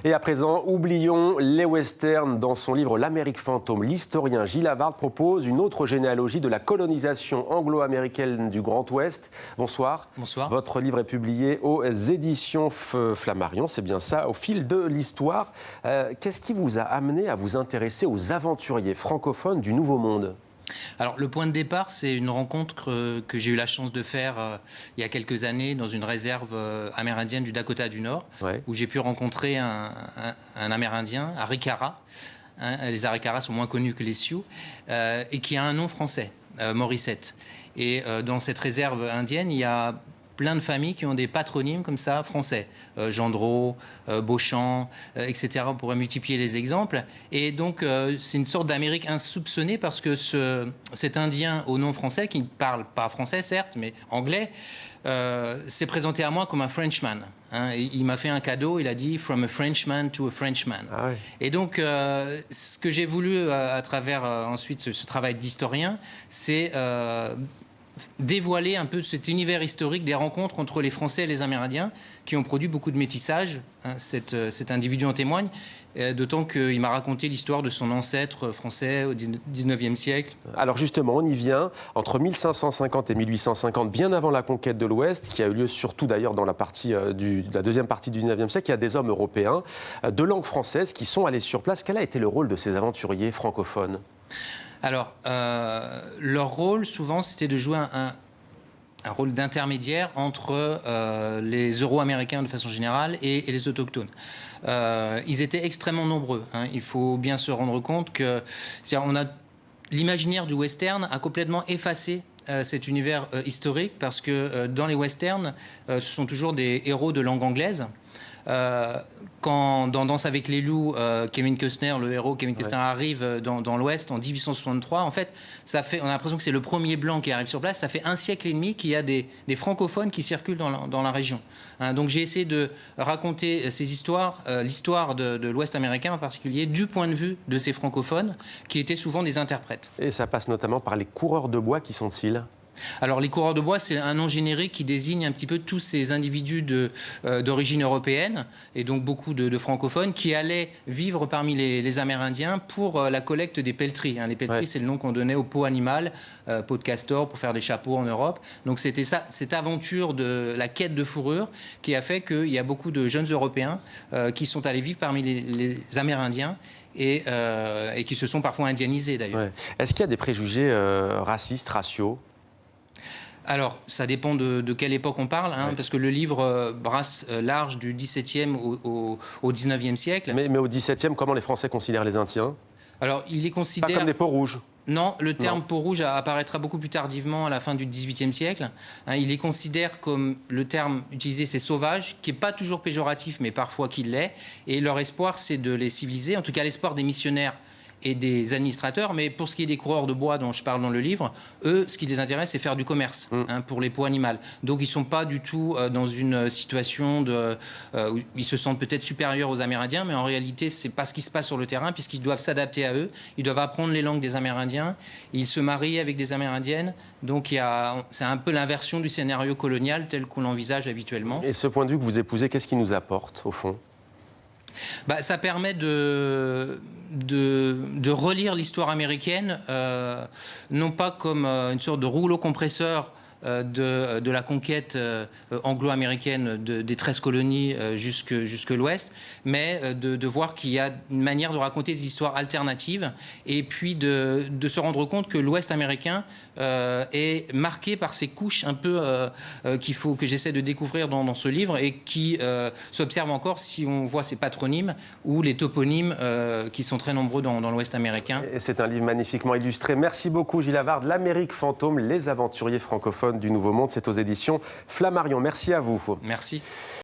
Et à présent, oublions les westerns. Dans son livre L'Amérique fantôme, l'historien Gilles Havard propose une autre généalogie de la colonisation anglo-américaine du Grand Ouest. Bonsoir. Bonsoir. Votre livre est publié aux éditions Flammarion, c'est bien ça, au fil de l'histoire. Qu'est-ce qui vous a amené à vous intéresser aux aventuriers francophones du Nouveau Monde ? Alors, le point de départ, c'est une rencontre que j'ai eu la chance de faire il y a quelques années dans une réserve amérindienne du Dakota du Nord, où j'ai pu rencontrer un Amérindien, Arikara. Les Arikara sont moins connus que les Sioux, et qui a un nom français, Morissette. Et dans cette réserve indienne, il y a plein de familles qui ont des patronymes comme ça, français. Gendreau, Beauchamp, etc. On pourrait multiplier les exemples. Et donc, c'est une sorte d'Amérique insoupçonnée parce que cet Indien au nom français, qui ne parle pas français, certes, mais anglais, s'est présenté à moi comme un Frenchman. Il m'a fait un cadeau, il a dit « From a Frenchman to a Frenchman ». Et donc, ce que j'ai voulu, à travers ensuite ce travail d'historien, c'est dévoiler un peu cet univers historique des rencontres entre les Français et les Amérindiens qui ont produit beaucoup de métissage. Cet individu en témoigne, d'autant qu'il m'a raconté l'histoire de son ancêtre français au 19e siècle. Alors justement, on y vient. Entre 1550 et 1850, bien avant la conquête de l'Ouest, qui a eu lieu surtout d'ailleurs dans la deuxième partie du 19e siècle, il y a des hommes européens de langue française qui sont allés sur place. Quel a été le rôle de ces aventuriers francophones ? Alors, leur rôle, souvent, c'était de jouer un rôle d'intermédiaire entre les Euro-Américains de façon générale et les autochtones. Ils étaient extrêmement nombreux. Il faut bien se rendre compte que l'imaginaire du western a complètement effacé cet univers historique parce que dans les westerns, ce sont toujours des héros de langue anglaise. Quand dans Danse avec les loups, Kevin Costner, le héros Kevin Costner, arrive dans l'Ouest en 1863, en fait, on a l'impression que c'est le premier blanc qui arrive sur place. Ça fait un siècle et demi qu'il y a des francophones qui circulent dans la région. Donc j'ai essayé de raconter ces histoires, l'histoire de l'Ouest américain en particulier, du point de vue de ces francophones, qui étaient souvent des interprètes. Et ça passe notamment par les coureurs de bois, qui sont-ils ? Alors, les coureurs de bois, c'est un nom générique qui désigne un petit peu tous ces individus d'origine européenne, et donc beaucoup de francophones, qui allaient vivre parmi les Amérindiens pour la collecte des pelleteries. Les pelleteries, c'est le nom qu'on donnait aux peaux animales, peaux de castor, pour faire des chapeaux en Europe. Donc, c'était ça, cette aventure de la quête de fourrure qui a fait qu'il y a beaucoup de jeunes Européens qui sont allés vivre parmi les Amérindiens et qui se sont parfois indianisés, d'ailleurs. Est-ce qu'il y a des préjugés racistes, raciaux ? Alors, ça dépend de quelle époque on parle, parce que le livre brasse large du XVIIe au XIXe siècle. Mais au XVIIe, comment les Français considèrent les Indiens ? Alors, ils les considèrent... Pas comme des peaux-rouges. Non, le terme peau-rouge apparaîtra beaucoup plus tardivement à la fin du XVIIIe siècle. Ils les considèrent comme le terme utilisé, c'est sauvage, qui n'est pas toujours péjoratif, mais parfois qui l'est. Et leur espoir, c'est de les civiliser, en tout cas l'espoir des missionnaires et des administrateurs, mais pour ce qui est des coureurs de bois dont je parle dans le livre, eux, ce qui les intéresse, c'est faire du commerce pour les peaux animales. Donc, ils ne sont pas du tout dans une situation où ils se sentent peut-être supérieurs aux Amérindiens, mais en réalité, ce n'est pas ce qui se passe sur le terrain, puisqu'ils doivent s'adapter à eux, ils doivent apprendre les langues des Amérindiens, ils se marient avec des Amérindiennes, donc c'est un peu l'inversion du scénario colonial tel qu'on l'envisage habituellement. Et ce point de vue que vous épousez, qu'est-ce qu'il nous apporte, au fond ? Ça permet de relire l'histoire américaine, non pas comme une sorte de rouleau compresseur de la conquête anglo-américaine des 13 colonies jusque l'Ouest, mais de voir qu'il y a une manière de raconter des histoires alternatives et puis de se rendre compte que l'Ouest américain est marqué par ces couches un peu que j'essaie de découvrir dans ce livre et qui s'observent encore si on voit ces patronymes ou les toponymes qui sont très nombreux dans l'Ouest américain. C'est un livre magnifiquement illustré. Merci beaucoup Gilles Havard. L'Amérique fantôme, les aventuriers francophones du Nouveau Monde, c'est aux éditions Flammarion. Merci à vous. Merci.